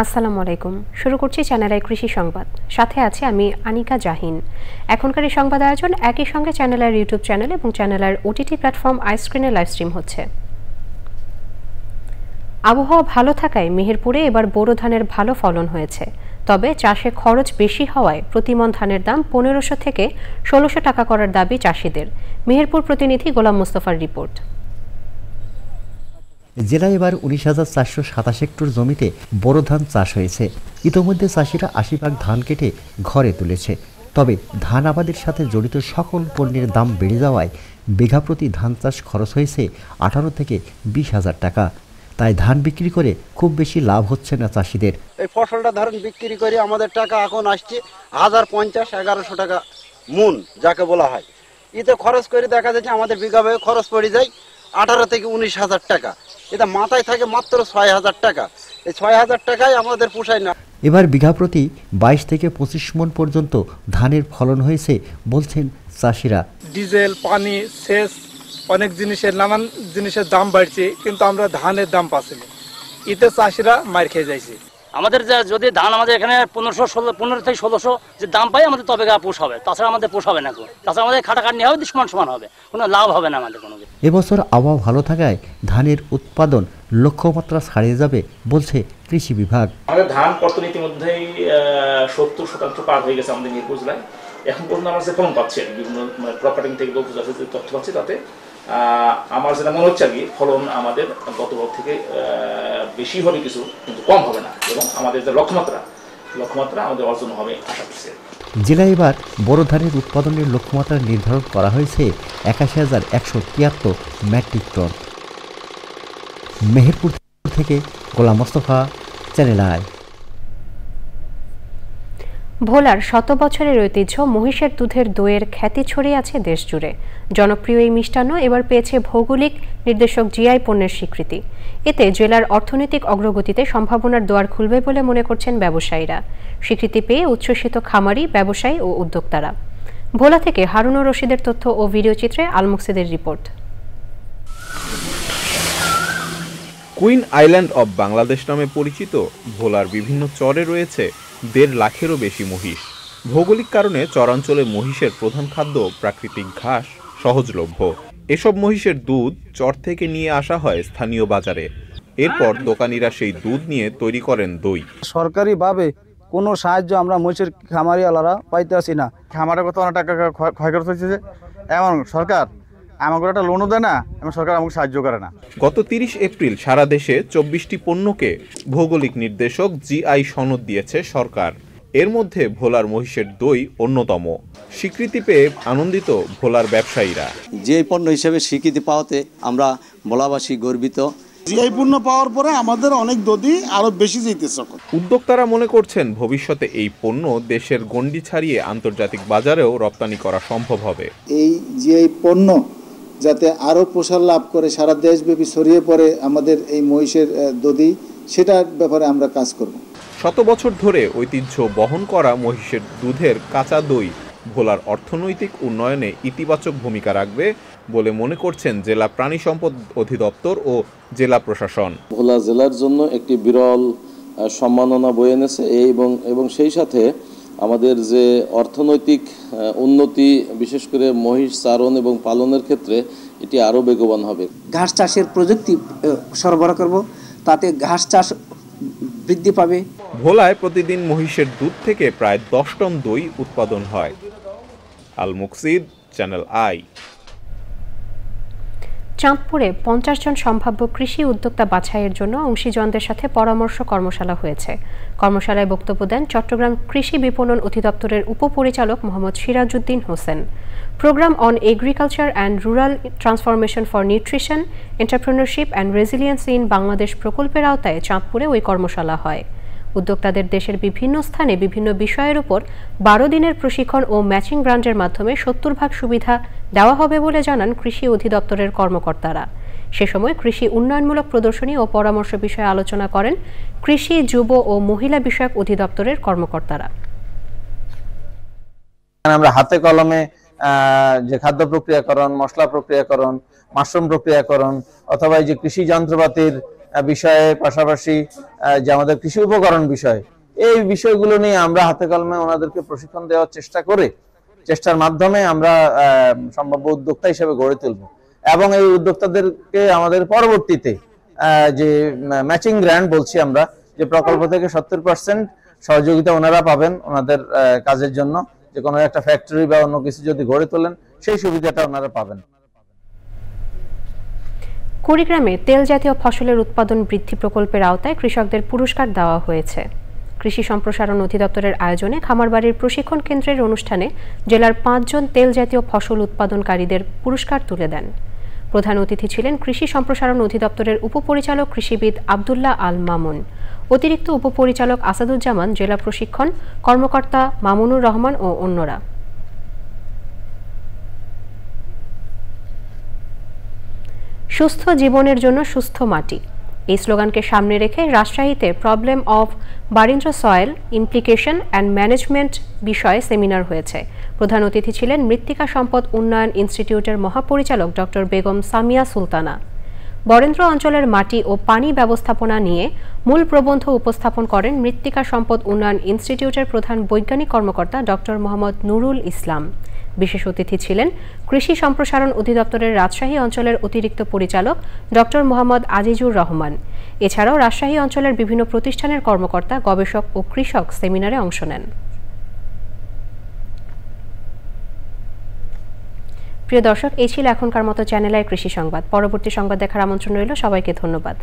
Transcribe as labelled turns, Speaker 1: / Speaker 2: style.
Speaker 1: আসসালামু আলাইকুম। শুরু করছি চ্যানেল আই কৃষি সংবাদ। সাথে আছে আমি আনিকা জাহিন। এখনকার এই সংবাদ আয়োজন একই সঙ্গে চ্যানেলের ইউটিউব চ্যানেল এবং চ্যানেলের ওটিটি প্ল্যাটফর্ম আইস্ক্রিনে লাইভ স্ট্রিম হচ্ছে। আবহাওয়া ভালো থাকায় মেহেরপুরে এবার বোরো ধানের ভালো ফলন হয়েছে। তবে চাষে খরচ বেশি হওয়ায় প্রতিমন ধানের দাম 1500 থেকে 1600 টাকা করার দাবি চাষিদের। মেহেরপুর প্রতিনিধি গোলাম মোস্তফার রিপোর্ট।
Speaker 2: জেলায় এবার 19,427 হেক্টর জমিতে বোরো ধান চাষ হয়েছে। ইতোমধ্যে চাষিরা 80 ভাগ ধান কেটে ঘরে তুলেছে। তবে ধান আবাদের সাথে জড়িত সকল পণ্যের দাম বেড়ে যাওয়ায় বিঘা প্রতি ধান চাষ খরচ হয়েছে 18 থেকে 20,000 টাকা। তাই ধান বিক্রি করে খুব বেশি লাভ হচ্ছে না চাষিদের।
Speaker 3: এই ফসলটা ধরেন বিক্রি করে আমাদের টাকা এখন আসছে 1050-1100 টাকা মন যাকে বলা হয়। এতে খরচ করে দেখা যাচ্ছে আমাদের বিঘা ভাবে খরচ পড়ে যায় 18 থেকে 19,000 টাকা। এটা মাথায় থাকে মাত্র 6,000 টাকা। এই 6,000 টাকায় আমাদের পোষায় না।
Speaker 2: এবার বিঘা প্রতি 22 থেকে 25 মণ পর্যন্ত ধানের ফলন হয়েছে বলছেন চাষিরা।
Speaker 4: ডিজেল, পানি, সেচ অনেক নানান জিনিসের দাম বাড়ছে, কিন্তু আমরা ধানের দাম পাচ্ছি না। এতে চাষিরা মার খেয়ে যাইছে।
Speaker 5: আমাদের যদি ধান আমাদের এখানে 15 থেকে 1600 যে দাম পাই আমাদের তবে পোষ হবে, তাছাড়া আমাদের পোষ হবে না। তাছাড়া আমাদের খাটাখাটনি হবে, সমান হবে, কোনো লাভ হবে না আমাদের কোনো।
Speaker 2: এবছর আবহাওয়া ভালো থাকায় ধানের উৎপাদন লক্ষ্যমাত্রা ছাড়িয়ে যাবে বলছে কৃষি বিভাগ।
Speaker 6: আমাদের ধান কর্তন ইতিমধ্যেই 70% পার হয়ে গেছে আমাদের মিরপুর জেলায়। এখন পর্যন্ত আমরা যে ফলন পাচ্ছি বিভিন্ন প্রপার্টিং থেকে তথ্য পাচ্ছি, তাতে আমার যেটা মনে হচ্ছে আর কি ফলন আমাদের গতবার থেকে বেশি হবে কিছু, কিন্তু কম হবে না, এবং আমাদের যে লক্ষ্যমাত্রা আমাদের অর্জন হবে আশা করছি।
Speaker 2: জেলায় এবার বোরো ধানের উৎপাদনের লক্ষ্যমাত্রা নির্ধারণ করা হয়েছে 81,173 মেট্রিক টন। মেহেরপুর থেকে গোলাম মোস্তফা, চ্যানেল আই।
Speaker 1: ভোলার 100 বছরের ঐতিহ্য মহিষের দুধের দইয়ের খ্যাতি ছড়িয়ে আছে দেশ জুড়ে। জনপ্রিয় এই মিষ্টান্ন এবার পেয়েছে ভৌগোলিক নির্দেশক জিআই পণ্যের স্বীকৃতি। এতে জেলার অর্থনৈতিক অগ্রগতিতে সম্ভাবনার দুয়ার খুলবে বলে মনে করছেন ব্যবসায়ীরা। স্বীকৃতি পেয়ে উচ্ছ্বসিত খামারি, ব্যবসায়ী ও উদ্যোক্তারা। ভোলা থেকে হারুনুর রশিদের তথ্য ও ভিডিও চিত্রে আলমুকসিদের report.
Speaker 7: Queen island of Bangladesh নামে পরিচিত ভোলার বিভিন্ন চরে রয়েছে 1.5 লাখেরও বেশি মহিষ। ভৌগোলিক কারণে চরাঞ্চলে মহিষের প্রধান খাদ্য প্রাকৃতিক ঘাস সহজলভ্য। এসব মহিষের দুধ চর থেকে নিয়ে আসা হয় স্থানীয় বাজারে। এরপর দোকানিরা সেই দুধ নিয়ে তৈরি করেন দই।
Speaker 8: সরকারিভাবে কোনো সাহায্য আমরা মহিষের খামারিওয়ালারা পাইতে আসি না। খামারের কত অনেক টাকা ক্ষয় খরচ হয়েছে, এমন সরকার আমাকে একটা লোনও দেয় না, এবং সরকার আমাকে সাহায্য করে না।
Speaker 7: গত 30 এপ্রিল সারা দেশে 24টি পণ্যকে ভৌগোলিক নির্দেশক জিআই সনদ দিয়েছে সরকার। এর মধ্যে ভোলার মহিষের দই অন্যতম। স্বীকৃতি পেয়ে আনন্দিত ভোলার ব্যবসায়ীরা।
Speaker 9: যে পণ্য হিসেবে স্বীকৃতি পাওয়াতে আমরা ভোলাবাসী গর্বিত।
Speaker 10: জিআই পণ্য পাওয়ার পরে আমাদের অনেক দই আরো বেশি যেতেছে।
Speaker 7: উদ্যোক্তারা মনে করছেন ভবিষ্যতে এই পণ্য দেশের গণ্ডি ছাড়িয়ে আন্তর্জাতিক বাজারেও রপ্তানি করা সম্ভব হবে।
Speaker 11: এই জিআই পণ্য যাতে আরও প্রসার লাভ করে, সারা দেশব্যাপী ছড়িয়ে পড়ে আমাদের এই মহিষের দধি, সেটার ব্যাপারে আমরা কাজ করব।
Speaker 7: 100 বছর ধরে ঐতিহ্য বহন করা মহিষের দুধের কাঁচা দই ভোলার অর্থনৈতিক উন্নয়নে ইতিবাচক ভূমিকা রাখবে বলে মনে করছেন জেলা প্রাণী সম্পদ অধিদপ্তর ও জেলা প্রশাসন।
Speaker 12: ভোলা জেলার জন্য একটি বিরল সম্মাননা বয়ে এনেছে, এবং সেই সাথে আমাদের যে অর্থনৈতিক উন্নতি, বিশেষ করে মহিষ চারণ এবং পালনের ক্ষেত্রে এটি আরও বেগবান হবে।
Speaker 13: ঘাস চাষের প্রযুক্তি সরবরাহ করব, তাতে ঘাস চাষ বৃদ্ধি পাবে।
Speaker 7: ভোলায় প্রতিদিন মহিষের দুধ থেকে প্রায় 10 টন দই উৎপাদন হয়। আল মুকসিদ, চ্যানেল আই।
Speaker 1: চাঁদপুরে 50 জন সম্ভাব্য কৃষি উদ্যোক্তা বাছাইয়ের জন্য অংশীজনদের সাথে পরামর্শ কর্মশালা হয়েছে। কর্মশালায় বক্তব্য দেন চট্টগ্রাম কৃষি বিপণন অধিদপ্তরের উপপরিচালক Mohammad Sirajuddin Hossain. Programme on agriculture and rural transformation for nutrition, entrepreneurship and resilience in Bangladesh প্রকল্পের আওতায় চাঁদপুরে ওই কর্মশালা হয়। উদ্যোক্তাদের দেশের বিভিন্ন স্থানে বিভিন্ন বিষয়ের উপর 12 দিনের প্রশিক্ষণ ও ম্যাচিং গ্রান্টের মাধ্যমে 70% সুবিধা দেওয়া হবে বলে জানান কৃষি অধিদপ্তরের কর্মকর্তারা। সে সময় কৃষি উন্নয়নমূলক প্রদর্শনী ও পরামর্শ বিষয়ে আলোচনা করেন কৃষি, যুব ও মহিলা বিষয়ক অধিদপ্তরের কর্মকর্তারা।
Speaker 14: আমরা হাতে কলমে যে খাদ্য প্রক্রিয়াকরণ, মশলা প্রক্রিয়াকরণ, মাশরুম প্রক্রিয়াকরণ অথবা এই যে কৃষি যন্ত্রপাতির বিষয়ে পাশাপাশি যে আমাদের কৃষি উপকরণ বিষয়, এই বিষয়গুলো নিয়ে আমরা হাতে কলমে ওনাদেরকে প্রশিক্ষণ দেওয়ার চেষ্টার মাধ্যমে আমরা সম্ভাব্য উদ্যোক্তা হিসেবে গড়ে তুলব এবং এই উদ্যোক্তাদেরকে আমাদের পরবর্তীতে যে ম্যাচিং গ্র্যান্ট বলছি আমরা, যে প্রকল্প থেকে 70% সহযোগিতা ওনারা পাবেন ওনাদের কাজের জন্য, যে কোনো একটা ফ্যাক্টরি বা অন্য কিছু যদি গড়ে তোলেন সেই সুবিধাটা ওনারা পাবেন।
Speaker 1: কুড়িগ্রামে তেল জাতীয় ফসলের উৎপাদন বৃদ্ধি প্রকল্পের আওতায় কৃষকদের পুরস্কার দেওয়া হয়েছে। কৃষি সম্প্রসারণ অধিদপ্তরের আয়োজনে খামারবাড়ির প্রশিক্ষণ কেন্দ্রের অনুষ্ঠানে জেলার 5 জন তেল জাতীয় ফসল উৎপাদনকারীদের পুরস্কার তুলে দেন। প্রধান অতিথি ছিলেন কৃষি সম্প্রসারণ অধিদপ্তরের উপপরিচালক কৃষিবিদ আব্দুল্লাহ আল মামুন, অতিরিক্ত উপপরিচালক আসাদুজ্জামান, জেলা প্রশিক্ষণ কর্মকর্তা মামুনুর রহমান ও অন্যরা। সুস্থ জীবনের জন্য সুস্থ মাটি, এই স্লোগানকে সামনে রেখে রাজশাহীতে problem of Barind soil implication and management বিষয়ে সেমিনার হয়েছে। প্রধান অতিথি ছিলেন মৃত্তিকা সম্পদ উন্নয়ন ইনস্টিটিউটের মহাপরিচালক ডক্টর বেগম সামিয়া সুলতানা। বরেন্দ্র অঞ্চলের মাটি ও পানি ব্যবস্থাপনা নিয়ে মূল প্রবন্ধ উপস্থাপন করেন মৃত্তিকা সম্পদ উন্নয়ন ইনস্টিটিউটের প্রধান বৈজ্ঞানিক কর্মকর্তা ডক্টর মোহাম্মদ নুরুল ইসলাম। বিশেষ অতিথি ছিলেন কৃষি সম্প্রসারণ অধিদপ্তরের রাজশাহী অঞ্চলের অতিরিক্ত পরিচালক ডক্টর মোহাম্মদ আজিজুর রহমান। এছাড়াও রাজশাহী অঞ্চলের বিভিন্ন প্রতিষ্ঠানের কর্মকর্তা, গবেষক ও কৃষক সেমিনারে অংশ নেন। প্রিয় দর্শক, এই ছিল এখনকার মতো চ্যানেলের কৃষি সংবাদ। পরবর্তী সংবাদ দেখার আমন্ত্রণ রইল। সবাইকে ধন্যবাদ।